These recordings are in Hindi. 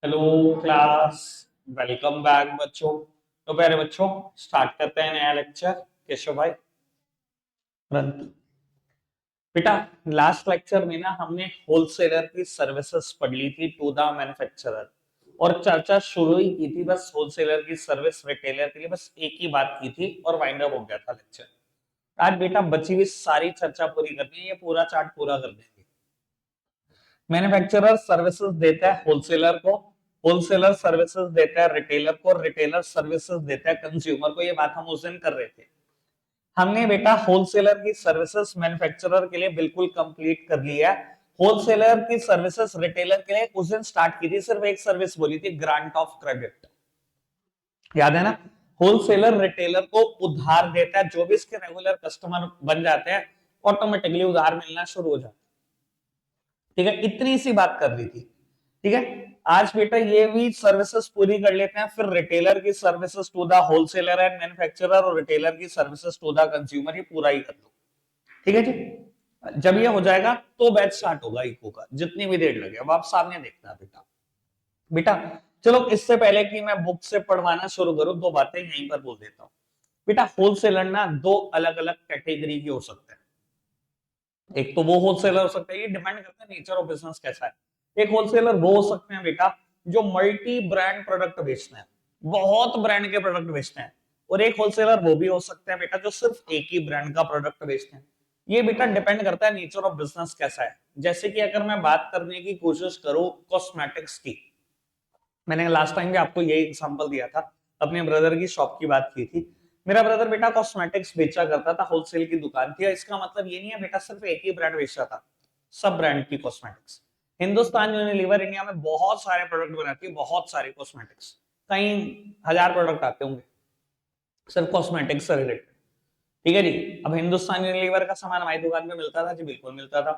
Hello class. वेलकम बैक बच्चों। तो प्यारे बच्चों, स्टार्ट करते हैं नया लेक्चर। केशव भाई रन। बेटा, लास्ट लेक्चर में ना हमने होलसेलर की सर्विसेज पढ़ ली थी टू द मैन्युफैक्चरर, और चर्चा शुरू ही की थी बस होलसेलर की सर्विस रिटेलर के लिए, बस एक ही बात की थी और वाइंड अप हो गया था लेक्चर। आज बेटा बची हुई सारी चर्चा पूरी करनी है, ये पूरा चार्ट पूरा कर देंगे। मैन्युफैक्चरर सर्विसेज देता है होलसेलर को, होलसेलर सर्विसेज देता है रिटेलर को, रिटेलर सर्विसेज देता है कंज्यूमर को। ये बात हम उस दिन कर रहे थे। हमने बेटा होलसेलर की सर्विसेज मैन्युफैक्चरर के लिए बिल्कुल कंप्लीट कर लिया है। होलसेलर की सर्विसेज रिटेलर के लिए उस दिन स्टार्ट की थी, सिर्फ एक सर्विस बोली थी, ग्रांट ऑफ क्रेडिट। याद है ना? होलसेलर रिटेलर को उधार देता है, जो भी इसके रेगुलर कस्टमर बन जाते हैं ऑटोमेटिकली उधार मिलना शुरू हो जाता है। ठीक है, इतनी सी बात कर ली थी। ठीक है, आज बेटा ये भी सर्विसेज पूरी कर लेते हैं, फिर रिटेलर की services to the wholesaler and manufacturer, और रिटेलर की सर्विसेज टू द कंज्यूमर, ये पूरा ही कर लो। ठीक है जी। जब ये हो जाएगा तो बैच स्टार्ट होगा इको का, जितनी भी देर लगे। अब आप सामने देखना बेटा। बेटा चलो, इससे पहले कि मैं बुक से पढ़वाना शुरू करूं, दो बातें यहीं पर बोल देता हूं। बेटा होलसेलर ना दो अलग अलग कैटेगरी के हो सकते हैं। एक तो वो होलसेलर हो सकता है, ये डिपेंड करता है नेचर ऑफ बिजनेस कैसा है। एक होलसेलर वो हो सकते हैं बेटा जो मल्टी ब्रांड प्रोडक्ट बेचते हैं, बहुत ब्रांड के प्रोडक्ट बेचते हैं। और एक होलसेलर वो भी हो सकते हैं बेटा जो सिर्फ एक ही ब्रांड का प्रोडक्ट बेचते हैं। ये बेटा डिपेंड करता है नेचर ऑफ बिजनेस कैसा है। जैसे कि अगर मैं बात करने की कोशिश करूं कॉस्मेटिक्स की, मैंने लास्ट टाइम भी आपको यही एग्जांपल दिया था, अपने ब्रदर की शॉप की बात की थी। मेरा ब्रदर बेटा कॉस्मेटिक्स बेचा करता था, होलसेल की दुकान थी। इसका मतलब ये नहीं है बेटा सिर्फ एक ही ब्रांड बेचता था, सब ब्रांड की कॉस्मेटिक्स। हिंदुस्तान यूनिलीवर इंडिया में बहुत सारे प्रोडक्ट बनाती है, बहुत सारे कॉस्मेटिक्स, कई हजार प्रोडक्ट आते होंगे सिर्फ कॉस्मेटिक्स से रिलेटेड। ठीक है जी। अब हिंदुस्तान यूनिलीवर का सामान हमारी दुकान पे मिलता था जी, बिल्कुल मिलता था।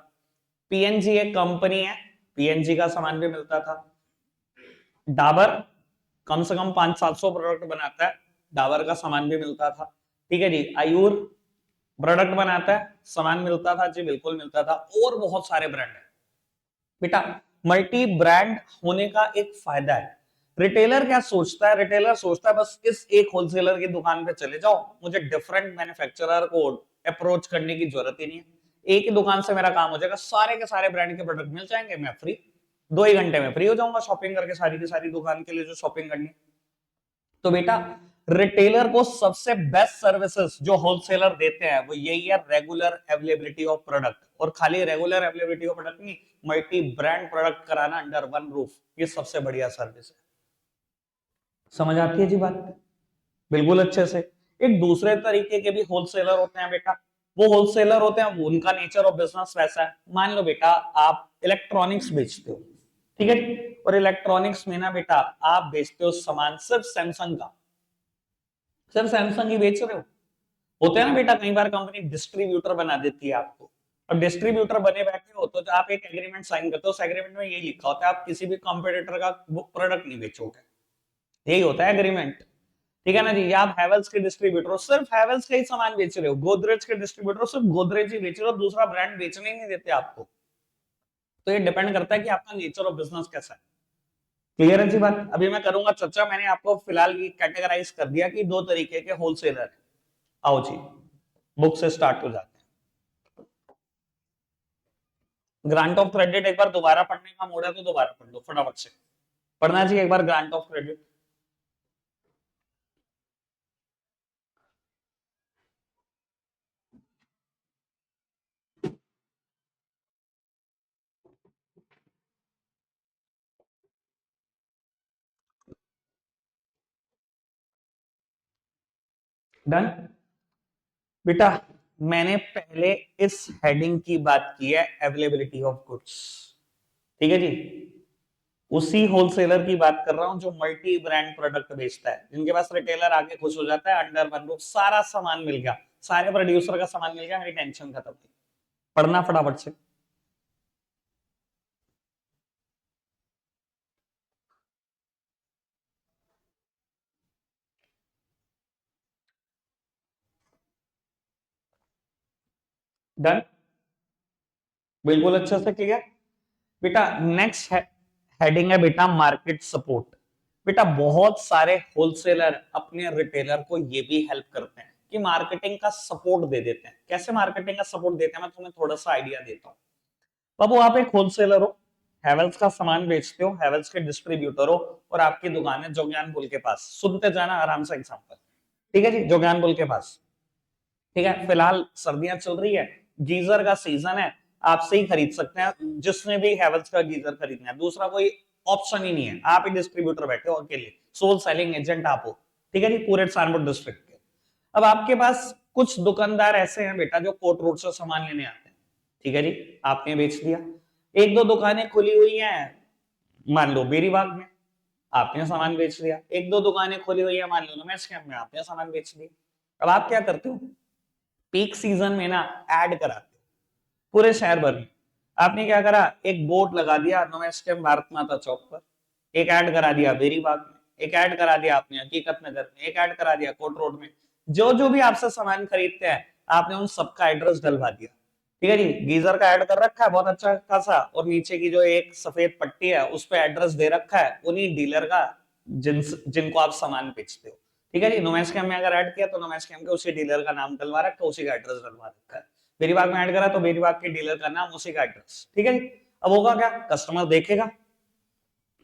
पीएनजी एक कंपनी है, पीएनजी का सामान भी मिलता था। डाबर कम से कम 500-700 प्रोडक्ट बनाता है, डाबर का सामान भी मिलता था। ठीक है जी। आयुर प्रोडक्ट बनाता है, सामान मिलता था जी, बिल्कुल मिलता था। और बहुत सारे ब्रांड है बेटा। मल्टी ब्रांड होने का एक फायदा है। रिटेलर क्या सोचता है? रिटेलर सोचता है बस इस एक होलसेलर की दुकान पे चले जाओ, मुझे डिफरेंट मैन्युफैक्चरर को अप्रोच करने की जरूरत ही नहीं है। एक ही दुकान से मेरा काम हो जाएगा, सारे के सारे ब्रांड के प्रोडक्ट मिल जाएंगे, मैं फ्री। 2 ही घंटे में फ्री हो जाऊंगा शॉपिंग करके, सारी की सारी दुकान के लिए जो शॉपिंग करनी है। तो बेटा रिटेलर को सबसे बेस्ट सर्विसेज जो होलसेलर देते हैं वो यही है, रेगुलर अवेलेबिलिटी ऑफ प्रोडक्ट। और खाली रेगुलर अवेलेबिलिटी ऑफ प्रोडक्ट नहीं, मल्टी ब्रांड प्रोडक्ट कराना अंडर वन रूफ, ये सबसे बढ़िया सर्विस है। समझ आती है जी बात? बिल्कुल अच्छे से। एक दूसरे तरीके के भी होलसेलर होते हैं बेटा। वो होलसेलर होते हैं, उनका नेचर ऑफ बिजनेस वैसा है। मान लो बेटा आप इलेक्ट्रॉनिक्स बेचते हो, ठीक है जी? और इलेक्ट्रॉनिक्स में ना बेटा आप बेचते हो सामान सिर्फ सैमसंग का, सिर्फ सैमसंग ही बेच रहे हो। होते हैं ना बेटा, कई बार कंपनी डिस्ट्रीब्यूटर बना देती है आपको। अब डिस्ट्रीब्यूटर बने बैठे हो तो आप एक एग्रीमेंट साइन करते हो, उस एग्रीमेंट में यही लिखा होता है आप किसी भी कंपटीटर का प्रोडक्ट नहीं बेचोगे। यही होता है एग्रीमेंट। ठीक है ना जी? या आप हैवेल्स के डिस्ट्रीब्यूटर हो, सिर्फ हैवेल्स का ही सामान बेच रहे हो। गोदरेज के डिस्ट्रीब्यूटर हो, सिर्फ गोदरेज ही बेच रहे हो, दूसरा ब्रांड बेचने ही नहीं देते आपको। तो ये डिपेंड करता है कि आपका नेचर ऑफ बिजनेस कैसा है। क्लियर है जी बात? अभी मैं करूंगा चर्चा। मैंने आपको फिलहाल ये कैटेगराइज कर दिया कि दो तरीके के होलसेलर है। आओ जी, बुक से स्टार्ट हो जाते हैं। ग्रांट ऑफ क्रेडिट एक बार दोबारा पढ़ने का मूड है तो दोबारा पढ़ लो फटाफट से। पढ़ना चाहिए एक बार ग्रांट ऑफ क्रेडिट। डन बेटा। मैंने पहले इस हेडिंग की बात की है, अवेलेबिलिटी ऑफ गुड्स। ठीक है जी? उसी होलसेलर की बात कर रहा हूं जो मल्टी ब्रांड प्रोडक्ट बेचता है, जिनके पास रिटेलर आके खुश हो जाता है, अंडर वन रूफ सारा सामान मिल गया, सारे प्रोड्यूसर का सामान मिल गया, मेरी टेंशन खत्म हुई। पढ़ना फटाफट से। डन, बिल्कुल अच्छे से क्लियर। बेटा नेक्स्ट हेडिंग है बेटा मार्केट सपोर्ट। बेटा बहुत सारे होलसेलर अपने रिटेलर को ये भी हेल्प करते हैं कि मार्केटिंग का सपोर्ट दे देते हैं। कैसे मार्केटिंग का सपोर्ट देते हैं, मैं तुम्हें थोड़ा सा आइडिया देता हूँ। बाबू आप एक होलसेलर हो, हैवेल्स का सामान बेचते हो, हैवेल्स के डिस्ट्रीब्यूटर हो, और आपकी दुकान है जोग्यान पुल के पास। सुनते जाना आराम से एग्जांपल, ठीक है जी, जोग्यान पुल के पास। ठीक है, फिलहाल सर्दियां चल रही है, गीजर का सीजन है, आपसे ही खरीद सकते हैं जिसने भी हैवेल्स का गीजर खरीदना है, दूसरा कोई ऑप्शन ही नहीं है। आप ही डिस्ट्रीब्यूटर बैठे हो अकेले, सोल सेलिंग एजेंट आप हो, ठीक है जी, पूरे सहारनपुर डिस्ट्रिक्ट के। अब आपके पास कुछ दुकानदार ऐसे हैं बेटा जो कोर्ट रोड से सामान लेने आते हैं, ठीक है जी, आपने बेच दिया। एक दो दुकानें खुली हुई हैं मान लो बेरीबाग में, आपने सामान बेच दिया। एक दो दुकानें खुली हुई है मान लो रमेश कैंप में, आपने सामान बेच दिया। अब आप क्या करते हो, पीक सीजन में ना ऐड कराते हो पूरे शहर भर में। आपने क्या करा, एक बोर्ड लगा दिया रमेश कैंप भारत माता चौक पर, एक ऐड करा दिया बेरीबाग में, एक ऐड करा दिया आपने हकीकत नगर में, एक ऐड करा दिया कोर्ट रोड में। जो जो भी आपसे सामान खरीदते हैं आपने उन सबका एड्रेस डलवा दिया, ठीक है जी। गीजर का ऐड कर रखा है बहुत अच्छा खासा, और नीचे की जो एक सफेद पट्टी है उस पर एड्रेस दे रखा है उन्हीं डीलर का जिनको आप सामान बेचते हो, ठीक है जी। नुमैश कैम में अगर ऐड किया तो नुमैश कैम के उसी डीलर का नाम डलवा रखा है, उसी का एड्रेस डलवा रखा है। बेरीबाग में ऐड करा तो बेरीबाग के डीलर का नाम, उसी का एड्रेस, ठीक है जी। अब होगा क्या, कस्टमर देखेगा,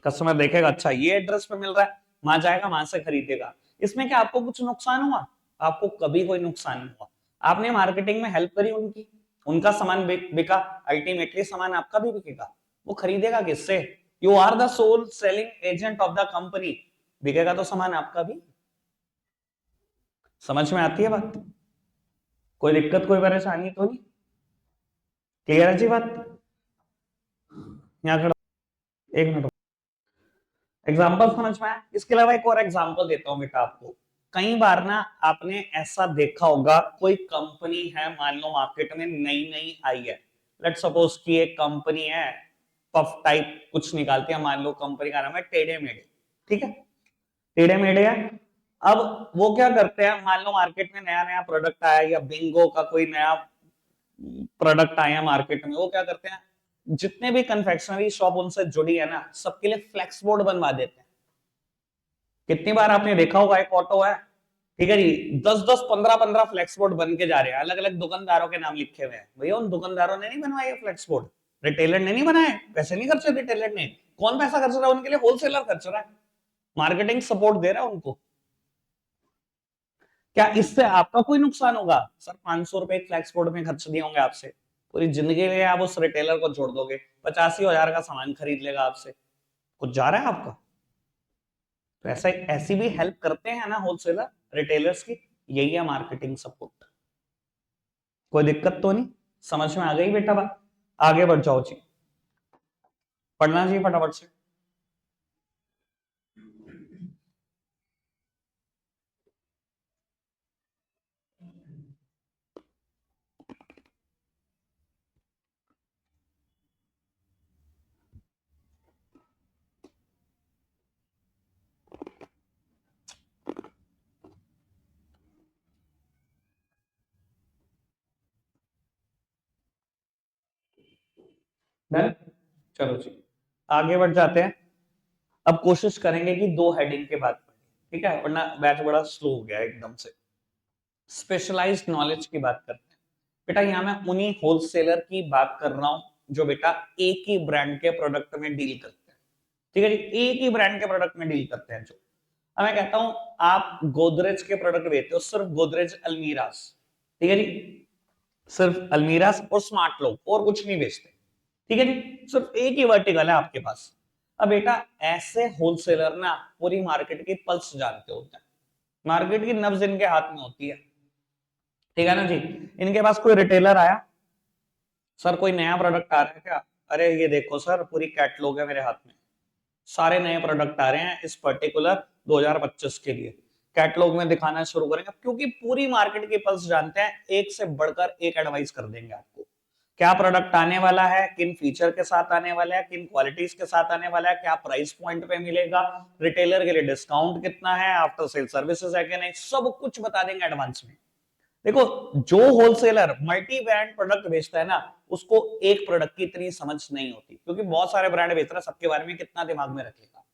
कस्टमर देखेगा अच्छा ये एड्रेस पे मिल रहा है, वहां जाएगा, वहां से खरीदेगा। इसमें क्या आपको कुछ नुकसान हुआ? आपको कभी कोई नुकसान नहीं हुआ। आपने मार्केटिंग में हेल्प करी उनकी, उनका सामान बिका, अल्टीमेटली सामान आपका भी बिकेगा। वो खरीदेगा किससे? You are the sole selling agent of the company, बिकेगा तो सामान आपका भी। समझ में आती है बात? कोई दिक्कत कोई परेशानी तो नहीं? क्लियर है जी बात? यहाँ खड़ा एक मिनट, एग्जाम्पल समझ में आया? इसके अलावा एक और एग्जाम्पल देता हूं बेटा आपको। कई बार ना आपने ऐसा देखा होगा, कोई कंपनी है मान लो मार्केट में नई नई आई है, लेट सपोज कि एक कंपनी है पफ टाइप कुछ निकालती है, मान लो कंपनी का नाम है टेढ़े मेढ़े, ठीक है, टेढ़े मेढ़े है। अब वो क्या करते हैं, मान लो मार्केट में नया नया प्रोडक्ट आया या बिंगो का कोई नया प्रोडक्ट आया मार्केट में, वो क्या करते हैं, जितने भी कन्फेक्शनरी शॉप उनसे जुड़ी है ना सबके लिए फ्लेक्स बोर्ड बनवा देते हैं। कितनी बार आपने देखा होगा, एक ऑटो है, ठीक है जी, 10-10 15-15 फ्लेक्स बोर्ड बन के जा रहे हैं, अलग अलग दुकानदारों के नाम लिखे हुए हैं। भैया उन दुकानदारों ने नहीं बनवाए फ्लेक्स बोर्ड, रिटेलर ने नहीं बनाए, पैसे नहीं खर्चे रिटेलर ने। कौन पैसा खर्च रहा है उनके लिए? होलसेलर खर्च रहा है, मार्केटिंग सपोर्ट दे रहा है उनको। क्या इससे आपका कोई नुकसान होगा? सर 500 रुपए एक फ्लेक्स बोर्ड में खर्च दिए होंगे आपसे, पूरी जिंदगी के आप उस रिटेलर को छोड़ दोगे, 85,000 का सामान खरीद लेगा आपसे, कुछ जा रहा है आपका? तो ऐसा ऐसी भी हेल्प करते हैं ना होलसेलर रिटेलर्स की, यही है मार्केटिंग सपोर्ट। कोई दिक्कत तो नहीं? समझ में आ गई बेटा बात? आगे बढ़ जाओ जी, पढ़ना जी फटाफट से। डन, चलो जी आगे बढ़ जाते हैं। अब कोशिश करेंगे कि दो हेडिंग के बाद पढ़ें, ठीक है, वरना बैच बड़ा स्लो हो गया एकदम से। स्पेशलाइज्ड नॉलेज की बात करते हैं बेटा, यहाँ मैं उन्हीं होलसेलर की बात कर रहा हूं जो बेटा एक ही ब्रांड के प्रोडक्ट में डील करते हैं, ठीक है जी, एक ही ब्रांड के प्रोडक्ट में डील करते हैं। जो अब मैं कहता हूं आप गोदरेज के प्रोडक्ट बेचते हो, सिर्फ गोदरेज अलमीरास, ठीक है जी, सिर्फ अलमीरास और स्मार्ट लॉक, और कुछ नहीं बेचते, ठीक है जी, सिर्फ एक ही वर्टिकल है आपके पास। अब बेटा ऐसे होलसेलर ना पूरी मार्केट की पल्स जानते होते हैं, मार्केट की नब्ज इनके हाथ में होती है, ठीक है ना जी। इनके पास कोई रिटेलर आया, सर कोई नया प्रोडक्ट आ रहा है क्या? अरे ये देखो सर पूरी कैटलॉग है मेरे हाथ में, सारे नए प्रोडक्ट आ रहे हैं इस पर्टिकुलर 2025 के लिए, कैटलॉग में दिखाना शुरू करेंगे, क्योंकि पूरी मार्केट की पल्स जानते हैं, एक से बढ़कर एक एडवाइस कर देंगे आपको, क्या प्रोडक्ट आने वाला है, किन फीचर के साथ आने वाला है, किन क्वालिटीज के साथ आने वाला है, क्या प्राइस पॉइंट पे मिलेगा, रिटेलर के लिए डिस्काउंट कितना है, आफ्टर सेल सर्विसेज है कि नहीं, सब कुछ बता देंगे एडवांस में। देखो, जो होलसेलर मल्टी ब्रांड प्रोडक्ट बेचता है ना, उसको एक प्रोडक्ट की इतनी समझ नहीं होती, क्योंकि बहुत सारे ब्रांड बेच रहा है, सबके बारे में कितना दिमाग में रखेगा।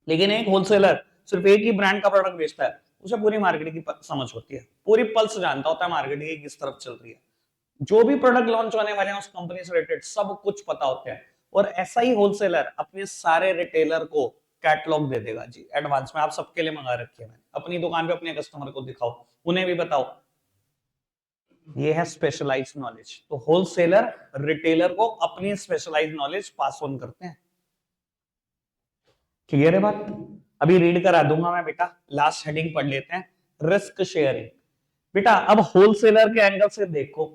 लेकिन एक होलसेलर सिर्फ एक ही ब्रांड का प्रोडक्ट बेचता है, उसे पूरी मार्केट की समझ होती है, पूरी पल्स जानता होता है मार्केट की किस तरफ चल रही है, जो भी प्रोडक्ट लॉन्च होने वाले हैं उस कंपनी से रिलेटेड सब कुछ पता होता है। और ऐसा ही होलसेलर अपने सारे रिटेलर को कैटलॉग दे देगा जी एडवांस में, आप सबके लिए मंगा रखी है मैंने, अपनी दुकान पे अपने कस्टमर को दिखाओ, उन्हें भी बताओ। ये है स्पेशलाइज्ड नॉलेज। तो होलसेलर रिटेलर को अपनी स्पेशलाइज्ड नॉलेज पास ऑन करते हैं। क्लियर है बात? अभी रीड करा दूंगा मैं बेटा, लास्ट हेडिंग पढ़ लेते हैं, रिस्क शेयरिंग। बेटा अब होलसेलर के एंगल से देखो,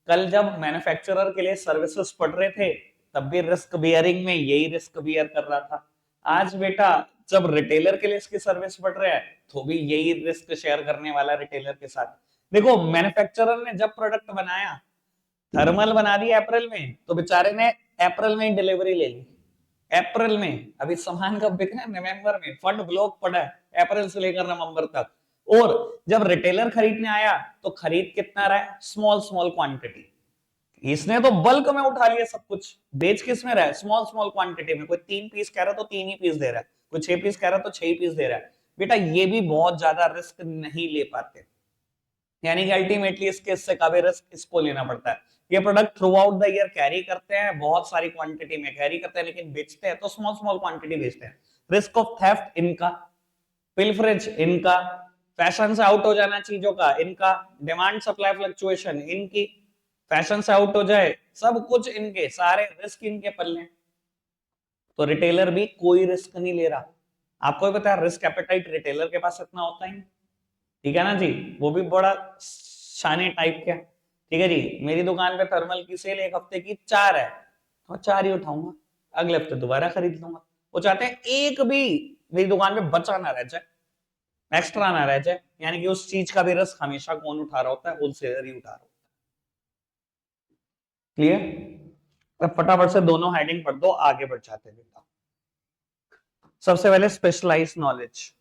कल जब मैन्युफैक्चरर के लिए सर्विसेज पढ़ रहे थे तब भी रिस्क बियरिंग में यही रिस्क बियर कर रहा था। आज बेटा जब रिटेलर के लिए इसकी सर्विस पढ़ रहा है तो भी यही रिस्क शेयर करने वाला रिटेलर के साथ। देखो मैन्युफैक्चरर ने जब प्रोडक्ट बनाया, थर्मल बना दी अप्रैल में, तो बेचारे ने अप्रैल में ही डिलीवरी ले ली। अप्रैल में, अभी सामान कब बिकना है? नवंबर में, फंड ब्लॉक पड़ा है अप्रैल से लेकर नवंबर तक। और जब रिटेलर खरीदने आया तो खरीद कितना रहा है? Small small quantity. इसने तो बल्क में उठा लिया सब कुछ, बेच किस में रहा है? स्मॉल स्मॉल क्वांटिटी में। कोई 3 पीस कह रहा है तो 3 ही पीस दे रहा है, कोई 6 पीस कह रहा है तो 6 ही पीस दे रहा है। बेटा ये भी बहुत ज्यादा रिस्क नहीं ले पाते, यानी कि अल्टीमेटली इसके इससे का भी रिस्क इसको लेना पड़ता है। ये product through out the year carry करते हैं, बहुत सारी क्वांटिटी में कैरी करते हैं, लेकिन बेचते हैं तो स्मॉल स्मॉल क्वांटिटी बेचते हैं। रिस्क ऑफ थेफ्ट इनका, पिलफरेज इनका, फैशन से आउट हो जाना चीजों का इनका, डिमांड सप्लाई फ्लक्चुएशन इनकी, फैशन से आउट हो जाए सब कुछ इनके, सारे रिस्क इनके पल्ले। तो रिटेलर भी कोई रिस्क नहीं ले रहा। आपको भी पता है रिस्क एपेटाइट रिटेलर के पास इतना होता ही, ठीक है ना जी? वो भी बड़ा शानी टाइप का, ठीक है जी। मेरी दुकान पे थर्मल की सेल एक हफ्ते की 4 है, तो 4 ही उठाऊंगा, अगले हफ्ते दोबारा खरीद लूंगा। वो चाहते हैं एक भी मेरी दुकान पे बचा ना रह जाए, एक्स्ट्रा ना रह जाए, यानी कि उस चीज का भी रिस्क हमेशा कौन उठा रहा होता है? होलसेलर ही उठा रहा होता है। क्लियर? अब फटाफट से दोनों हेडिंग पढ़ दो, आगे बढ़ जाते हैं बेटा। सबसे पहले स्पेशलाइज्ड नॉलेज।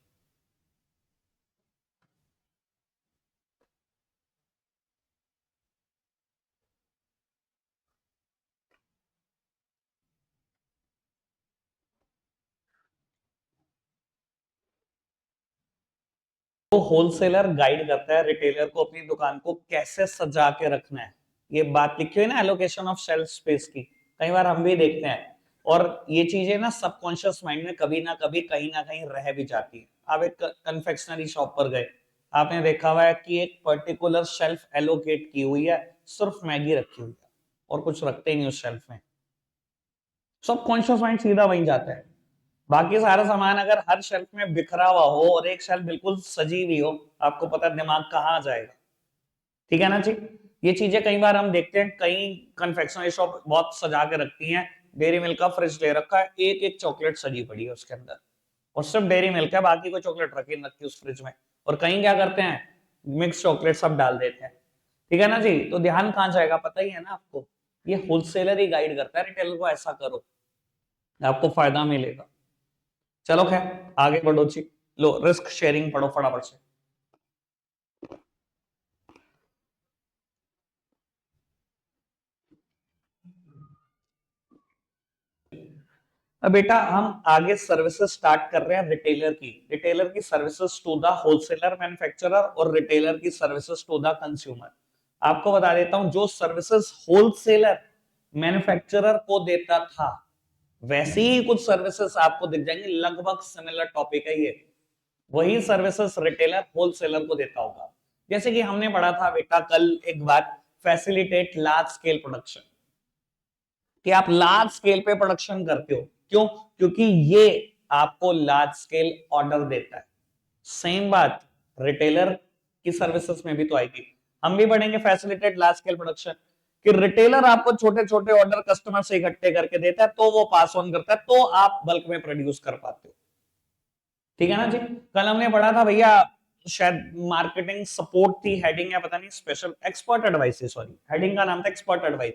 तो होलसेलर गाइड करता है रिटेलर को अपनी दुकान को कैसे सजा के रखना है। ये बात लिखी हुई ना एलोकेशन ऑफ शेल्फ स्पेस की, कई बार हम भी देखते हैं। और ये चीजें ना सबकॉन्शियस माइंड में कभी ना कहीं रह भी जाती है। आप एक कन्फेक्शनरी शॉप पर गए, आपने देखा हुआ है कि एक पर्टिकुलर शेल्फ एलोकेट की हुई है, सिर्फ मैगी रखी हुई है और कुछ रखते ही नहीं उस शेल्फ में। सबकॉन्शियस माइंड सीधा वहीं जाता है। बाकी सारा सामान अगर हर शेल्फ में बिखरा हुआ हो और एक शेल्फ बिल्कुल सजी हुई हो, आपको पता है दिमाग कहाँ जाएगा? ठीक है ना जी? ये चीजें कई बार हम देखते हैं, कई कन्फेक्शनरी शॉप बहुत सजा के रखती हैं। डेयरी मिल्क का फ्रिज ले रखा है, एक एक चॉकलेट सजी पड़ी है उसके अंदर, और सिर्फ डेयरी मिल्क है, बाकी कोई चॉकलेट रखी नहीं रखी उस फ्रिज में। और कहीं क्या करते हैं, मिक्स चॉकलेट सब डाल देते हैं। ठीक है ना जी? तो ध्यान कहाँ जाएगा पता ही है ना आपको? ये होलसेलर ही गाइड करता है रिटेलर को, ऐसा करो आपको फायदा मिलेगा। चलो खैर आगे बढ़ो जी। लो रिस्क शेयरिंग पढ़ो फटाफट से। अब बेटा हम आगे सर्विसेज स्टार्ट कर रहे हैं रिटेलर की। रिटेलर की services to the wholesaler manufacturer और रिटेलर की सर्विसेज टू द कंज्यूमर। आपको बता देता हूं, जो सर्विसेज होलसेलर मैन्युफैक्चरर को देता था वैसी ही कुछ सर्विसेज आपको दिख जाएंगी, लगभग सिमिलर टॉपिक है ये। वही सर्विसेज रिटेलर होलसेलर को देता होगा। जैसे कि हमने पढ़ा था बेटा कल एक बात, फैसिलिटेट लार्ज स्केल प्रोडक्शन, कि आप लार्ज स्केल पे प्रोडक्शन करते हो। क्यों? क्योंकि ये आपको लार्ज स्केल ऑर्डर देता है। सेम बात रिटेलर की सर्विसेज में भी तो आएगी। हम भी पढ़ेंगे फैसिलिटेट लार्ज स्केल प्रोडक्शन, कि रिटेलर आपको छोटे छोटे ऑर्डर कस्टमर से इकट्ठे करके देता है, तो वो पास ऑन करता है, तो आप बल्क में प्रोड्यूस कर पाते हो। ठीक है ना जी? कल हमने पढ़ा था भैया, शायद मार्केटिंग सपोर्ट थी हेडिंग, या पता नहीं, special expert advice, sorry heading का नाम था एक्सपर्ट एडवाइस।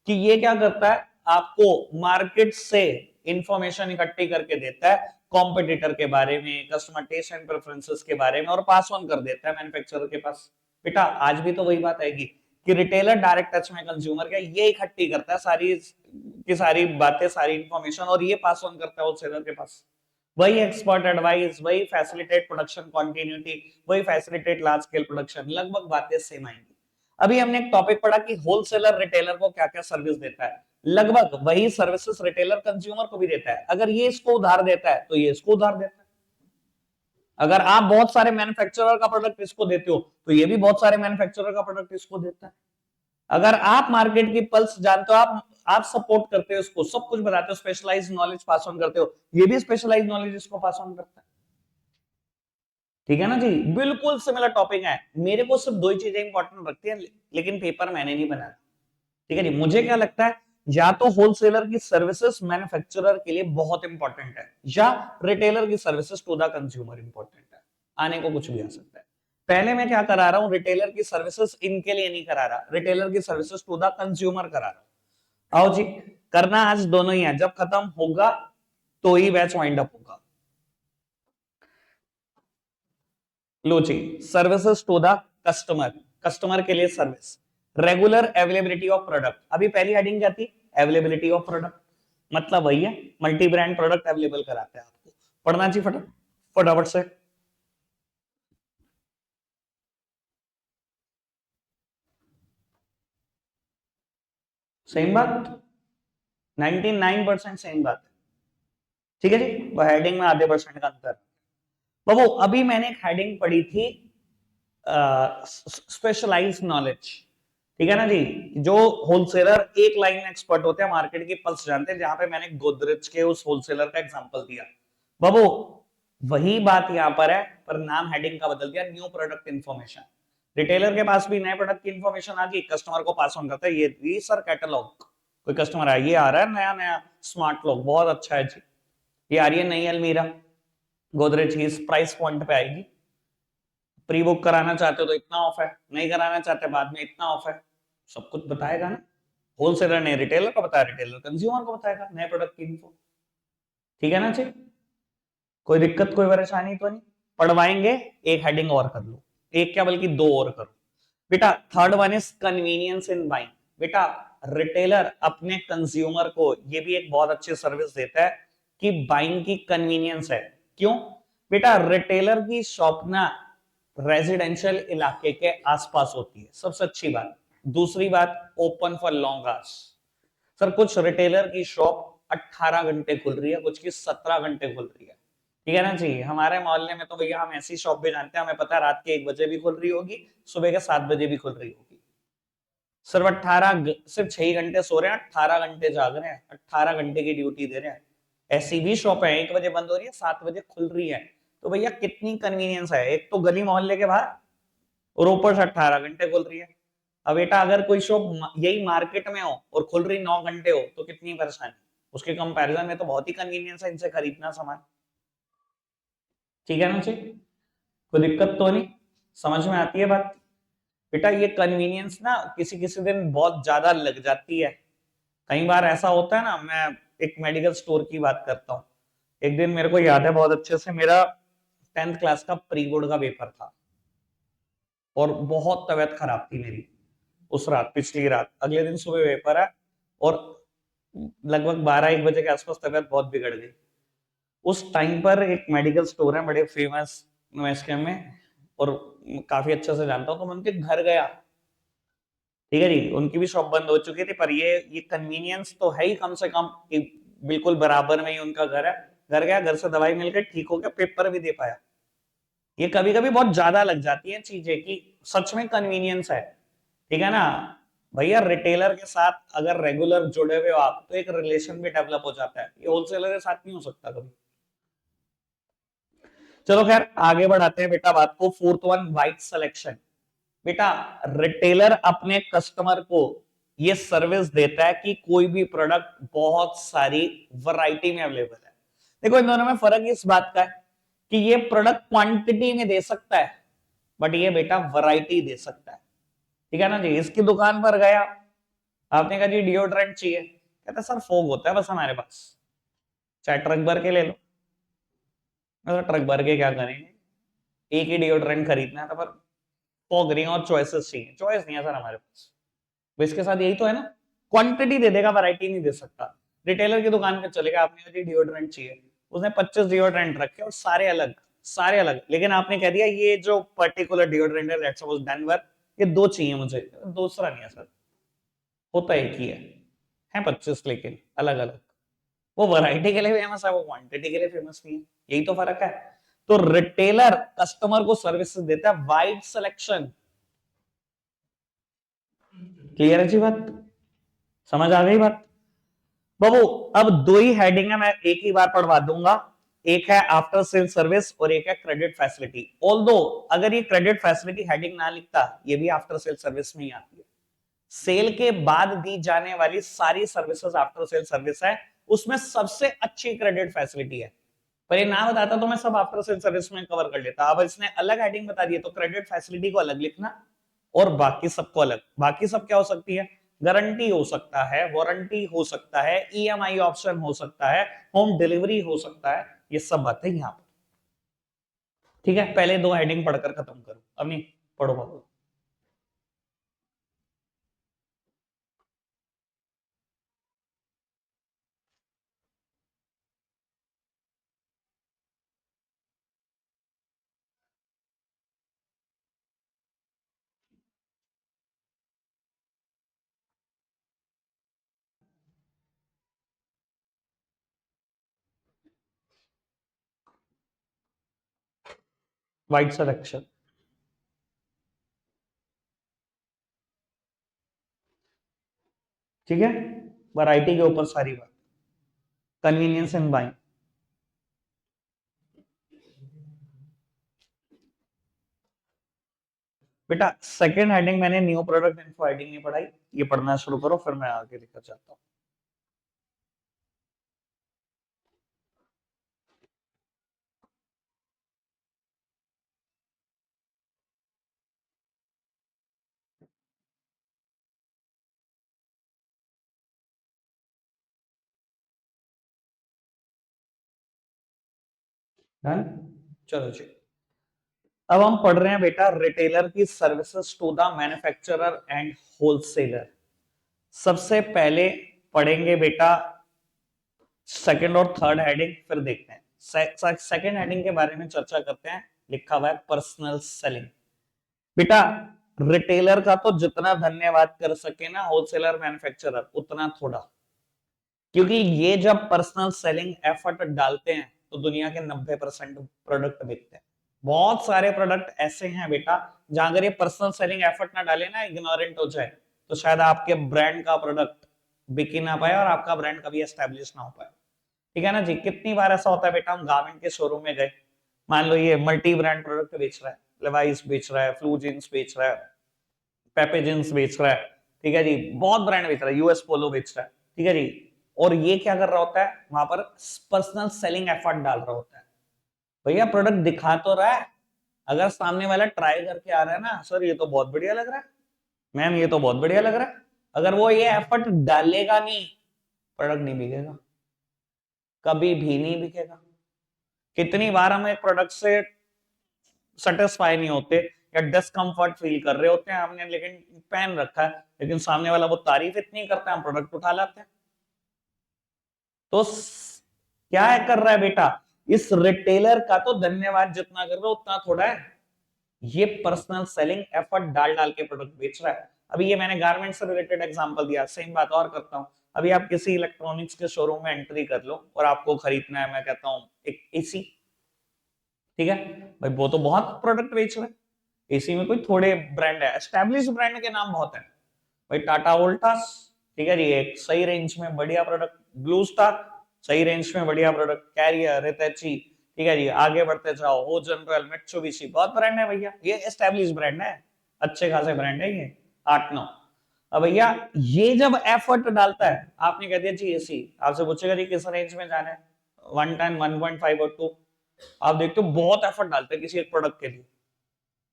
कि ये क्या करता है, आपको मार्केट से इंफॉर्मेशन इकट्ठी करके देता है कॉम्पिटिटर के बारे में, कस्टमर टेस्ट एंड प्रेफरेंसेस के बारे में, और पास ऑन कर देता है मैन्युफैक्चरर के पास। बेटा आज भी तो वही बात आएगी कि रिटेलर डायरेक्ट टच में कंज्यूमर का, ये इकट्ठी करता है सारी की सारी बातें, सारी इंफॉर्मेशन, और ये पास ऑन करता है होलसेलर के पास। वही एक्सपर्ट एडवाइस, वही फैसिलिटेट प्रोडक्शन कंटिन्यूटी, वही फैसिलिटेट लार्ज स्केल प्रोडक्शन, लगभग बातें सेम आएंगी। अभी हमने एक टॉपिक पढ़ा कि होलसेलर रिटेलर को क्या क्या सर्विस देता है, लगभग वही सर्विसेज रिटेलर कंज्यूमर को भी देता है। अगर ये इसको उधार देता है तो ये इसको उधार देता है। अगर आप बहुत सारे मैन्युफैक्चरर का प्रोडक्ट इसको देते हो तो ये भी बहुत सारे मैन्युफैक्चरर का प्रोडक्ट इसको देता है। अगर आप मार्केट की पल्स जानते हो, आप सपोर्ट करते हो इसको, सब कुछ बताते हो, स्पेशलाइज्ड नॉलेज पास ऑन करते हो, ये भी स्पेशलाइज्ड नॉलेज इसको पास ऑन करता है। ठीक है ना जी, बिल्कुल सिमिलर टॉपिक है। मेरे को सिर्फ दो ही चीजें इंपॉर्टेंट रखती है, लेकिन पेपर मैंने नहीं बनाया। ठीक है जी, मुझे क्या लगता है, या तो होलसेलर की सर्विसेज मैन्युफैक्चरर के लिए बहुत इंपॉर्टेंट है, या रिटेलर की services to the consumer important है। आने को कुछ भी आ सकता है। पहले मैं क्या करा रहा हूं, रिटेलर की सर्विसेज इनके लिए नहीं करा रहा, रिटेलर की सर्विसेज टू द कंज्यूमर करा रहा हूं। आओ जी, करना आज दोनों ही है, जब खत्म होगा तो ही बैच वाइंड अप होगा। लो जी, services to the customer, customer के लिए service, regular availability of product. अभी पहली हेडिंग क्या थी, अवेलेबिलिटी ऑफ प्रोडक्ट, मतलब वही है, मल्टी ब्रांड प्रोडक्ट अवेलेबल कराते हैं आपको। पढ़ना चाहिए फटाफट से। सेम बात, 99% सेम बात है। ठीक है जी, वो हेडिंग में आधे परसेंट का अंतर। बाबू अभी मैंने एक हेडिंग पढ़ी थी, स्पेशलाइज्ड नॉलेज। ठीक है ना जी, जो होलसेलर एक लाइन में एक्सपर्ट होते हैं, मार्केट की पल्स जानते हैं, जहां पे मैंने गोदरेज के उस होलसेलर का एग्जांपल दिया। बाबू वही बात यहां पर है, पर नाम हेडिंग का बदल दिया, न्यू प्रोडक्ट इंफॉर्मेशन। रिटेलर के पास भी नए प्रोडक्ट की इंफॉर्मेशन आ गई, कस्टमर को पास ऑन करता है, ये सर कैटलॉग, कोई कस्टमर आया, ये आ रहा है नया नया स्मार्ट लॉक, बहुत अच्छा है जी, ये आ रही है नई अलमीरा गोदरेज की, इस प्राइस पॉइंट पे आएगी, प्री बुक कराना चाहते हो तो इतना ऑफ है, नहीं कराना चाहते बाद में इतना ऑफ है, सब कुछ बताएगा ना। होलसेलर ने रिटेलर को बताया, रिटेलर कंज्यूमर को बताएगा नए प्रोडक्ट की इन्फो। ठीक है ना जी, कोई दिक्कत कोई परेशानी तो नहीं। पढ़वाएंगे, एक हेडिंग और कर लो, एक क्या बल्कि दो और करो बेटा। Third one is convenience in buying. बेटा रिटेलर अपने कंज्यूमर को ये भी एक बहुत अच्छी सर्विस देता है कि बाइंग की कन्वीनियंस है। क्यों बेटा, रिटेलर की शॉप ना रेजिडेंशियल इलाके के आसपास होती है, सबसे अच्छी बात। दूसरी बात, open for long hours. Sir कुछ रिटेलर की शॉप 18 घंटे खुल रही है, कुछ की 17 घंटे खुल रही है। ठीक है ना जी, हमारे मोहल्ले में तो भैया हम ऐसी शॉप भी जानते हैं, हमें पता है रात के 1 बजे भी खुल रही होगी, सुबह के 7 बजे भी खुल रही होगी। सिर्फ 18, सिर्फ 6 घंटे सो रहे हैं, 18 घंटे जाग रहे हैं, 18 घंटे की ड्यूटी दे रहे हैं। ऐसी भी शॉप है 1 बजे बंद हो रही है, 7 बजे खुल रही है। तो भैया कितनी कन्वीनियंस है, एक तो गली मोहल्ले के बाहर, और ऊपर से 18 घंटे खुल रही है। अब बेटा अगर कोई शॉप यही मार्केट में हो और खुल रही 9 घंटे हो तो कितनी परेशानी, उसके कंपैरिजन में तो बहुत ही कन्वीनियंस है इनसे खरीदना सामान। ठीक है ना जी, कोई दिक्कत तो नहीं, समझ में आती है बात। बेटा ये कन्वीनियंस ना किसी किसी दिन बहुत ज्यादा लग जाती है। कई बार ऐसा होता है ना, मैं एक मेडिकल स्टोर की बात करता हूँ। एक दिन मेरे को याद है बहुत अच्छे से, मेरा 10th क्लास का प्री बोर्ड का पेपर था, और बहुत तबीयत खराब थी मेरी उस रात, पिछली रात। अगले दिन सुबह पेपर है, और लगभग 12-1 बजे के आसपास तबीयत बहुत बिगड़ गई। उस टाइम पर एक मेडिकल स्टोर है बड़े फेमस नोएडा में, और काफी अच्छे से जानता हूँ, तो मैं उनके घर गया। ठीक है जी, उनकी भी शॉप बंद हो चुकी थी, पर ये कन्वीनियंस तो है ही कम से कम कि बिल्कुल बराबर में ही उनका घर है। घर गया, घर से दवाई मिलकर ठीक हो गया, पेपर भी दे पाया। ये कभी कभी बहुत ज्यादा लग जाती है चीजें कि सच में कन्वीनियंस है। ठीक है ना भैया, रिटेलर के साथ अगर रेगुलर जुड़े हुए हो आप तो एक रिलेशन भी डेवलप हो जाता है, ये होलसेलर के साथ नहीं हो सकता कभी। चलो खैर आगे बढ़ाते हैं बेटा बात को। Fourth one, wide selection. बेटा रिटेलर अपने कस्टमर को ये सर्विस देता है कि कोई भी प्रोडक्ट बहुत सारी वैरायटी में अवेलेबल है। देखो इन दोनों में फर्क इस बात का है कि ये प्रोडक्ट क्वांटिटी में दे सकता है, बट ये बेटा वैरायटी दे सकता है। ठीक है ना जी, इसकी दुकान पर गया, आपने कहा जी डिओड्रेंट चाहिए, कहता सर फोग होता है बस हमारे पास, चाहे ट्रक भर के ले लो। ट्रक भर के क्या करेंगे, एक ही डिओड्रेंट खरीदना था, पर पॉग रिंग और चॉइसेस चाहिए, चॉइस नहीं है सर हमारे पास। तो इसके साथ यही तो है ना, क्वांटिटी दे देगा, वैरायटी नहीं दे सकता। रिटेलर की दुकान पे चलेगा, आपने जी डिओड्रेंट चाहिए, उसने 25 डिओड्रेंट रखे और सारे अलग, सारे अलग, लेकिन आपने कह दिया ये जो पर्टिकुलर डिओड्रेंट है, लेट्स सपोज डेनवर, ये 2 चाहिए मुझे, दूसरा नहीं है सर, होता एक ही है 25 लेकिन अलग अलग। वो वैरायटी के लिए फेमस है, वो क्वांटिटी के लिए फेमस नहीं है, यही तो फर्क है। तो रिटेलर कस्टमर को सर्विसेज देता है वाइड सिलेक्शन। क्लियर है जी बात, समझ आ गई बात बाबू? अब दो ही हेडिंग है, मैं एक ही बार पढ़वा दूंगा। एक है आफ्टर सेल सर्विस और एक है क्रेडिट फैसिलिटी। ऑल्दो अगर ये क्रेडिट फैसिलिटी हेडिंग ना लिखता, ये भी आफ्टर सेल सर्विस में ही आती है। सेल के बाद दी जाने वाली सारी सर्विसेज आफ्टर सेल सर्विस है, उसमें सबसे अच्छी क्रेडिट फैसिलिटी है। पर ये ना बताता तो मैं सब आफ्टर सेल सर्विस में कवर कर लेता। अब इसने अलग हेडिंग बता दी है, तो क्रेडिट फैसिलिटी को अलग लिखना और बाकी सबको अलग। बाकी सब क्या हो सकती है? गारंटी हो सकता है, वारंटी हो सकता है, ईएमआई ऑप्शन हो सकता है, होम डिलीवरी हो सकता है, ये सब बातें यहां पर। ठीक है, पहले दो हेडिंग पढ़कर खत्म करो, अब नहीं पढ़ो बाबू। वाइड सिलेक्शन, ठीक है, वैरायटी के ऊपर सारी बात, कन्वीनियंस इन बाइंग। बेटा सेकंड हेडिंग मैंने न्यू प्रोडक्ट इन्फो हेडिंग नहीं पढ़ाई, ये पढ़ना शुरू करो, फिर मैं आगे लेकर जाता हूँ। डन, चलो जी। अब हम पढ़ रहे हैं बेटा रिटेलर की services to the manufacturer and wholesaler. सबसे पहले पढ़ेंगे बेटा सेकंड और थर्ड हेडिंग, फिर देखते हैं। सेकंड हेडिंग के बारे में चर्चा करते हैं, लिखा हुआ है पर्सनल सेलिंग। बेटा रिटेलर का तो जितना धन्यवाद कर सके ना होलसेलर मैन्युफैक्चरर, उतना थोड़ा, क्योंकि ये जब पर्सनल सेलिंग एफर्ट डालते हैं तो दुनिया के 90% प्रोडक्ट बिकते हैं। बहुत सारे प्रोडक्ट ऐसे हैं बेटा, जहां अगर ये पर्सनल सेलिंग एफर्ट ना डाले ना, इग्नोरेंट हो जाए, तो शायद आपके ब्रांड का प्रोडक्ट बिक ही ना पाए और आपका ब्रांड कभी एस्टेब्लिश ना हो पाए। ठीक है ना जी? कितनी बार ऐसा होता है बेटा, हम गारमेंट के शोरूम में गए, मान लो ये मल्टी ब्रांड प्रोडक्ट बेच रहा है, लेवाइस बेच रहा है, फ्लू जींस बेच रहा है, पेपे जींस बेच रहा है, ठीक है जी, बहुत ब्रांड बेच रहा है, यूएस पोलो बेच रहा है, ठीक है जी। और ये क्या कर रहा होता है वहां पर? पर्सनल सेलिंग एफर्ट डाल रहा होता है। भैया प्रोडक्ट दिखा तो रहा है, अगर सामने वाला ट्राई करके आ रहा है ना, सर ये तो बहुत बढ़िया लग रहा है, मैम ये तो बहुत बढ़िया लग रहा है, अगर वो ये एफर्ट डालेगा नहीं, प्रोडक्ट नहीं बिकेगा, कभी भी नहीं बिकेगा। कितनी बार हम एक प्रोडक्ट से सेटिस्फाई नहीं होते या डिस्कंफर्ट फील कर रहे होते हैं हमने, लेकिन पहन रखा है, लेकिन सामने वाला वो तारीफ इतनी करता है, हम प्रोडक्ट उठा लाते हैं। तो क्या है कर रहा है बेटा, इस रिटेलर का तो धन्यवाद जितना कर रहा है उतना थोड़ा है, ये पर्सनल सेलिंग एफर्ट डाल डाल के प्रोडक्ट बेच रहा है। अभी ये मैंने गारमेंट से रिलेटेड एग्जांपल दिया, सेम बात और करता हूं। अभी आप किसी इलेक्ट्रॉनिक्स के शोरूम में एंट्री कर लो और आपको खरीदना है, मैं कहता हूं एक एसी, ठीक है भाई, वो तो बहुत प्रोडक्ट बेच रहे हैं, एसी में कोई थोड़े ब्रांड है, एस्टेब्लिश ब्रांड के नाम बहुत है भाई, टाटा वोल्टास, ठीक है जी, एक सही रेंज में बढ़िया प्रोडक्ट, ब्लू स्टार सही रेंज में बढ़िया प्रोडक्ट, कैरियर, हितैची, ठीक है जी, आगे बढ़ते जाओ, हो जनरल, मित्सुबिशी, बहुत ब्रांड है भैया, ये एस्टेब्लिश ब्रांड है, अच्छे खासे ब्रांड है ये, 8-9। अब भैया ये जब एफर्ट डालता है, आपने कह दिया जी एसी, आपसे पूछेगा जी किस रेंज में जाना है, 110, 1.5 और 2, आप देखते हो बहुत एफर्ट डालते हैं किसी एक प्रोडक्ट के लिए।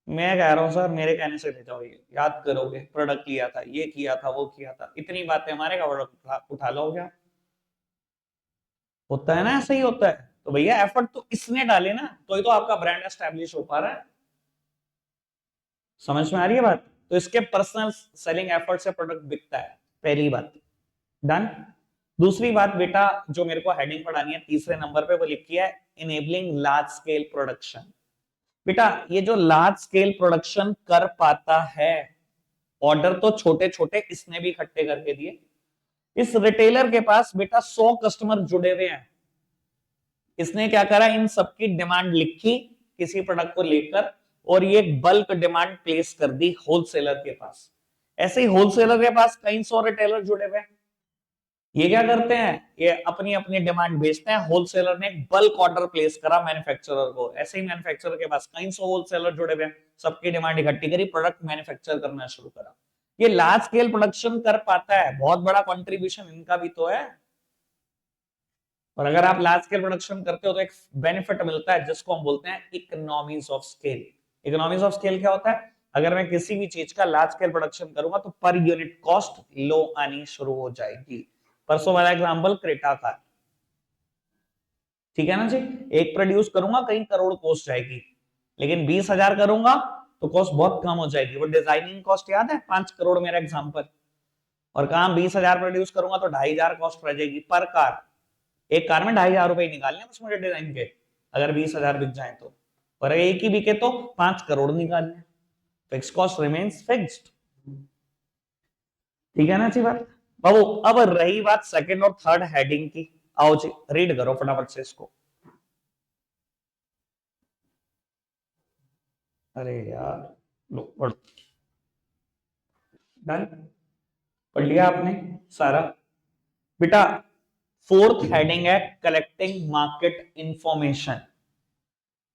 मैं कह रहा हूँ सर मेरे कहने से ले जाओ, ये याद करोगे, प्रोडक्ट लिया था, ये किया था, वो किया था, इतनी बातें हमारे का प्रोडक्ट उठा लो, क्या होता है ना, ऐसा ही होता है। तो भैया एफर्ट तो इसने डाले ना, तो ही तो आपका ब्रांड एस्टेब्लिश हो पा रहा है। समझ में आ रही है बात? तो इसके पर्सनल सेलिंग एफर्ट से प्रोडक्ट बिकता है, पहली बात। डन। दूसरी बात बेटा जो मेरे को हेडिंग पढ़ानी है तीसरे नंबर पे, वो लिखी है इनेबलिंग लार्ज स्केल प्रोडक्शन। बेटा ये जो लार्ज स्केल प्रोडक्शन कर पाता है, ऑर्डर तो छोटे छोटे इसने भी इकट्ठे करके दिए। इस रिटेलर के पास बेटा 100 कस्टमर जुड़े हुए हैं। इसने क्या करा, इन सबकी डिमांड लिखी किसी प्रोडक्ट को लेकर, और ये बल्क डिमांड प्लेस कर दी होलसेलर के पास। ऐसे ही होलसेलर के पास कई 100 रिटेलर जुड़े हुए हैं। ये क्या करते हैं, ये अपनी अपनी डिमांड भेजते हैं। होलसेलर ने बल्क ऑर्डर प्लेस करा मैन्युफैक्चरर को, ऐसे ही मैन्युफैक्चरर के पास कई 100 होलसेलर जुड़े हुए हैं, सबकी डिमांड इकट्ठी करी, प्रोडक्ट मैन्युफैक्चर करना शुरू करा। ये लार्ज स्केल प्रोडक्शन कर पाता है, बहुत बड़ा कंट्रीब्यूशन इनका भी तो है। और अगर आप लार्ज स्केल प्रोडक्शन करते हो तो एक बेनिफिट मिलता है जिसको हम बोलते हैं economies of scale. Economies of scale क्या होता है, अगर मैं किसी भी चीज का लार्ज स्केल प्रोडक्शन करूंगा तो पर यूनिट कॉस्ट लो आनी शुरू हो जाएगी। परसों वाला एग्जांपल क्रेटा का, ठीक है ना जी। एक प्रोड्यूस करूंगा कई करोड़ कॉस्ट जाएगी, लेकिन 20,000 करूंगा तो कॉस्ट बहुत कम हो जाएगी। वो डिजाइनिंग कॉस्ट याद है, 5 करोड़ मेरा एग्जांपल, और काम 20,000 प्रोड्यूस करूंगा तो 2,500 कॉस्ट रह जाएगी पर कार। एक कार में 2,500 रुपए निकालने बस मुझे डिजाइन के, अगर 20,000 बिक जाए तो। और एक ही बिके तो 5 करोड़ निकालने। Fix cost remains fixed. ठीक है ना जी बात बाबू। अब रही बात सेकंड और थर्ड हेडिंग की, आओ जी रीड करो फटाफट से इसको। अरे यार लो पढ़। डन, पढ़ लिया आपने सारा? बेटा फोर्थ हेडिंग है कलेक्टिंग मार्केट इंफॉर्मेशन।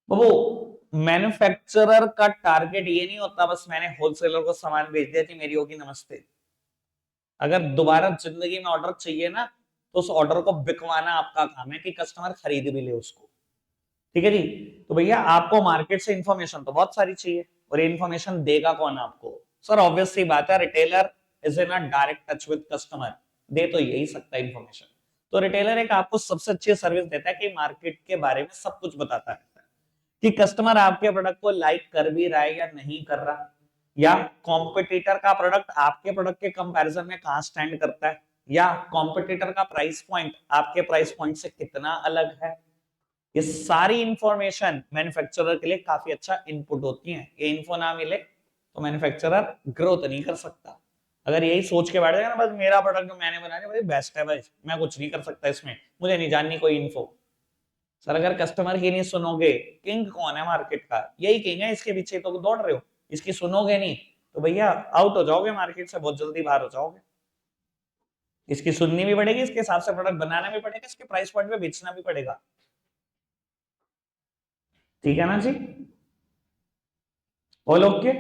वो मैन्युफैक्चरर का टारगेट ये नहीं होता बस मैंने होलसेलर को सामान भेज दिया थी मेरी होगी नमस्ते। अगर दोबारा जिंदगी में ऑर्डर चाहिए ना तो उस ऑर्डर को बिकवाना आपका काम है कि कस्टमर खरीद भी ले उसको। ठीक है जी। तो भैया आपको मार्केट से इंफॉर्मेशन तो बहुत सारी चाहिए, और ये इंफॉर्मेशन देगा कौन आपको? सर ऑब्वियस सी बात है, retailer is in a direct touch with customer, दे तो यही सकता है इंफॉर्मेशन। तो रिटेलर एक आपको सबसे अच्छी सर्विस देता है कि मार्केट के बारे में सब कुछ बताता है कि कस्टमर आपके प्रोडक्ट को लाइक कर भी रहा है या नहीं कर रहा, या कॉम्पिटिटर का प्रोडक्ट आपके प्रोडक्ट के कंपैरिजन में कहां स्टैंड करता है, या कॉम्पिटिटर का प्राइस पॉइंट आपके प्राइस पॉइंट से कितना अलग है। ये सारी इंफॉर्मेशन मैन्युफैक्चरर के लिए काफी अच्छा इनपुट होती है। ये इन्फो ना मिले तो मैन्युफैक्चरर ग्रोथ नहीं कर सकता। अगर यही सोच के बैठ जाएगा ना बस मेरा प्रोडक्ट जो मैंने बनाया भाई बेस्ट है भाई, मैं कुछ नहीं कर सकता इसमें, मुझे नहीं जाननी कोई इन्फो। सर अगर कस्टमर की नहीं सुनोगे, किंग कौन है मार्केट का? यही किंग है, इसके पीछे तो दौड़ रहे हो, इसकी सुनोगे नहीं तो भैया आउट हो जाओगे मार्केट से, बहुत जल्दी बाहर हो जाओगे। इसकी सुननी भी पड़ेगी, इसके हिसाब से प्रोडक्ट बनाना भी पड़ेगा, इसके प्राइस पॉइंट पे बेचना भी पड़ेगा। ठीक है ना जी, ऑल ओके,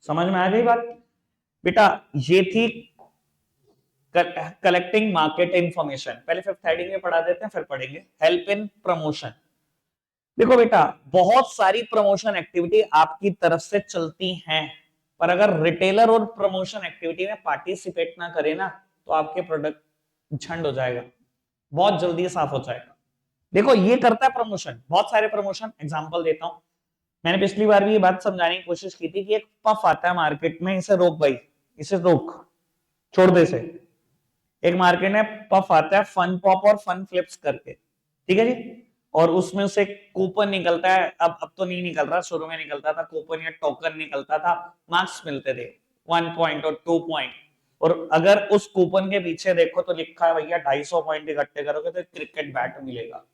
समझ में आ गई बात? बेटा ये थी कलेक्टिंग मार्केट इंफॉर्मेशन। पहले फिफ्थ हेडिंग में पढ़ा देते हैं फिर पढ़ेंगे हेल्प इन प्रमोशन। देखो बेटा बहुत सारी प्रमोशन एक्टिविटी आपकी तरफ से चलती हैं, पर अगर रिटेलर और प्रमोशन एक्टिविटी में पार्टिसिपेट ना करे ना तो आपके प्रोडक्ट झंड हो जाएगा, बहुत जल्दी साफ हो जाएगा। देखो ये करता है प्रमोशन, बहुत सारे प्रमोशन, एग्जांपल देता हूं। मैंने पिछली बार भी ये बात समझाने की कोशिश की थी कि एक पफ आता है मार्केट में, इसे रोक भाई, इसे रोक, छोड़ दे इसे। एक मार्केट में पफ आता है फन पॉप और फन फ्लिप्स करके, ठीक है जी। और उसमें से कूपन निकलता है, अब तो नहीं निकल रहा, शुरू में निकलता था कूपन या टोकन निकलता था, मार्क्स मिलते थे 1 पॉइंट और 2 पॉइंट। और अगर उस कूपन के पीछे देखो तो लिखा है भैया 250 पॉइंट इकट्ठे करोगे तो क्रिकेट बैट मिलेगा,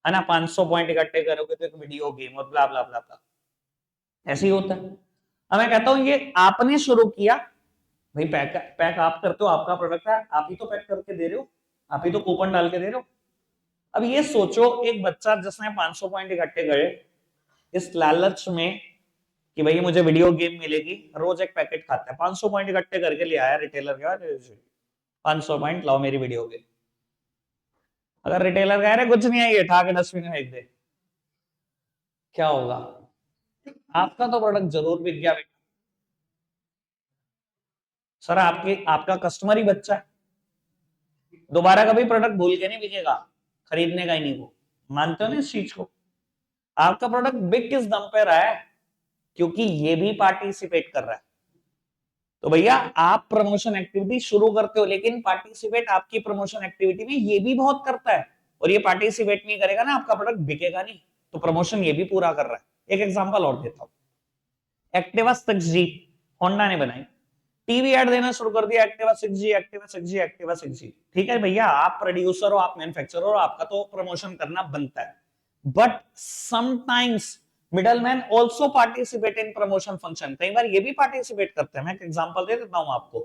है ना, 500 पॉइंट इकट्ठे करोगे तो एक वीडियो गेम, और ब्ला ब्ला ब्ला ब्ला। ऐसे ही होता है। अब मैं कहता हूं ये आपने शुरू किया भाई, पैक पैक आप करते हो, आपका प्रोडक्ट है, आप ही तो पैक करके दे रहे हो, आप ही तो कूपन डाल के दे रहे हो। अब ये सोचो एक बच्चा जिसने 500 पॉइंट इकट्ठे करे इस लालच में कि भाई मुझे वीडियो गेम मिलेगी, रोज एक पैकेट खाता है, 500 पॉइंट इकट्ठे करके ले आया रिटेलर के पास, 500 पॉइंट लाओ मेरी वीडियो गेम। अगर रिटेलर कह रहे कुछ नहीं है ये ठा के डस्टबिन में फेंक दे, क्या होगा? आपका तो प्रोडक्ट जरूर बिक गया बेटा। सर आपके आपका कस्टमर ही बच्चा है, दोबारा कभी प्रोडक्ट भूल के नहीं बिकेगा, खरीदने का ही नहीं वो, मानते हो ना इस चीज को? आपका प्रोडक्ट बिक किस दम पे रहा है? क्योंकि ये भी पार्टिसिपेट कर रहा है। तो भैया आप प्रमोशन एक्टिविटी शुरू करते हो, लेकिन पार्टिसिपेट आपकी प्रमोशन एक्टिविटी में ये भी बहुत करता है, और ये पार्टिसिपेट नहीं करेगा ना आपका प्रोडक्ट बिकेगा नहीं। तो प्रमोशन ये भी पूरा कर रहा है। एक एग्जांपल और देता हूं, एक्टिवा 6G होंडा ने बनाई, टीवी एड देना शुरू कर दिया, Activa 6G, Activa 6G, Activa 6G। ठीक है भैया, आप प्रोड्यूसर हो, आप मैन्युफैक्चरर हो, आपका तो प्रमोशन करना बनता है, but sometimes middleman also participate in promotion function. कई बार ये भी पार्टिसिपेट करते हैं। मैं एक एग्जांपल दे देता हूं आपको।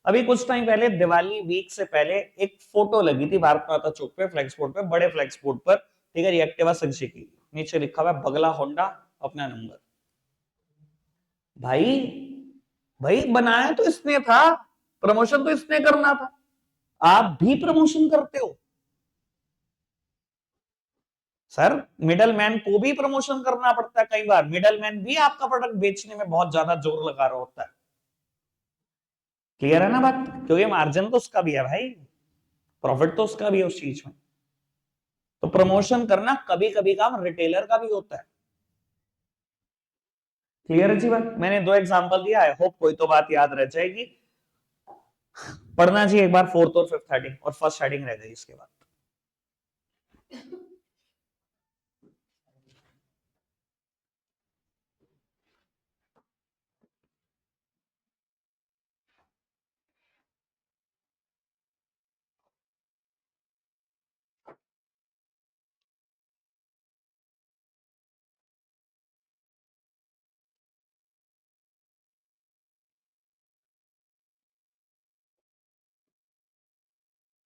अभी कुछ टाइम पहले, दिवाली वीक से पहले, एक फोटो लगी थी भारत माता चौक पे, फ्लैक्स बोर्ड पे, बड़े फ्लैक्स बोर्ड पर, ठीक है, ये एक्टिवा 6G की, नीचे लिखा हुआ है बगला होंडा अपना नंबर। भाई भाई बनाया तो इसने था, प्रमोशन तो इसने करना था, आप भी प्रमोशन करते हो। सर मिडल मैन को भी प्रमोशन करना पड़ता है, कई बार मिडल मैन भी आपका प्रोडक्ट बेचने में बहुत ज्यादा जोर लगा रहा होता है। क्लियर है ना बात? क्योंकि मार्जिन तो उसका भी है भाई, प्रॉफिट तो उसका भी है उस चीज में। तो प्रमोशन करना कभी कभी काम रिटेलर का भी होता है। क्लियर है जी बात? मैंने दो एग्जांपल दिया, आई होप कोई तो बात याद रह जाएगी। पढ़ना चाहिए एक बार फोर्थ और फिफ्थ हेडिंग, और फर्स्ट हेडिंग रह गई इसके बाद।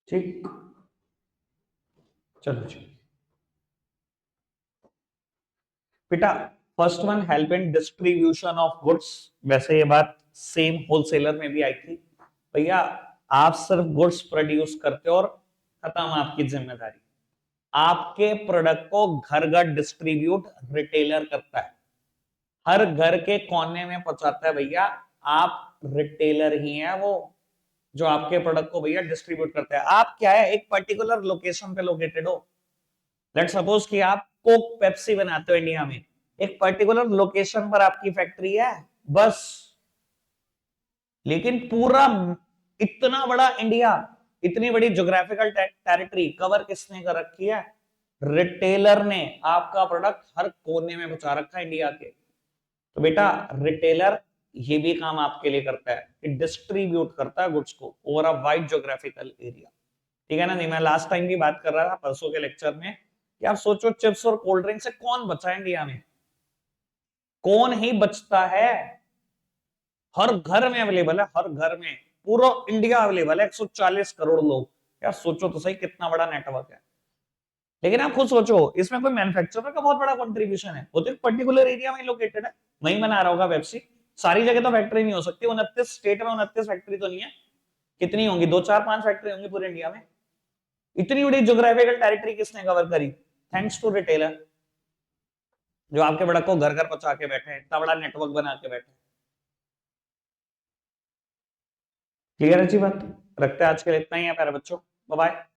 ठीक, चलो जी बेटा। First one, help in distribution of goods. वैसे ये बात सेम होलसेलर में भी आई थी। भैया आप सिर्फ गुड्स प्रोड्यूस करते हो और खत्म आपकी जिम्मेदारी। आपके प्रोडक्ट को घर घर डिस्ट्रीब्यूट रिटेलर करता है, हर घर के कोने में पहुंचाता है भैया। आप रिटेलर ही हैं वो, जो आपके प्रोडक्ट को भैया डिस्ट्रीब्यूट करते हैं। आप क्या है, एक पर्टिकुलर लोकेशन पे लोकेटेड हो। लेट्स सपोज कि आप कोक पेप्सी बनाते हो इंडिया में, एक पर्टिकुलर लोकेशन पर आपकी फैक्ट्री है बस। लेकिन पूरा इतना बड़ा इंडिया, इतनी बड़ी ज्योग्राफिकल टेरिटरी कवर किसने कर रखी है? रिटेलर ने। आपका प्रोडक्ट हर कोने में पहुंचा रखा है इंडिया के। तो बेटा रिटेलर ये भी काम आपके लिए करता है कि डिस्ट्रीब्यूट करता है गुड्स को over a wide geographical area. ठीक है ना? नहीं, मैं लास्ट टाइम भी बात कर रहा था परसों के लेक्चर में कि आप सोचो चिप्स और कोल्ड ड्रिंक से कौन बचा है इंडिया में? कौन ही बचता है? हर घर में अवेलेबल है, हर घर में, पूरा इंडिया अवेलेबल है, 140 करोड़ लोग। यार सोचो तो सही कितना बड़ा नेटवर्क है। लेकिन आप खुद सोचो, इसमें कोई मैन्युफैक्चरर का बहुत बड़ा कंट्रीब्यूशन है? वो तो एक पर्टिकुलर एरिया में लोकेटेड है, वहीं बना रहा होगा पेप्सी। सारी जगह तो फैक्ट्री नहीं हो सकती, 29 स्टेट में 29 फैक्ट्री तो नहीं है। कितनी होंगी? 2 4 5 फैक्ट्री होंगी पूरे इंडिया में। इतनी बड़ी ज्योग्राफिकल टेरिटरी किसने कवर करी? थैंक्स टू रिटेलर, जो आपके प्रोडक्ट को घर घर पहुंचा के बैठे हैं, इतना बड़ा नेटवर्क बना के बैठे हैं। क्लियर है जी बात? रखते हैं आज के लिए इतना ही है प्यारे बच्चों, बाय बाय।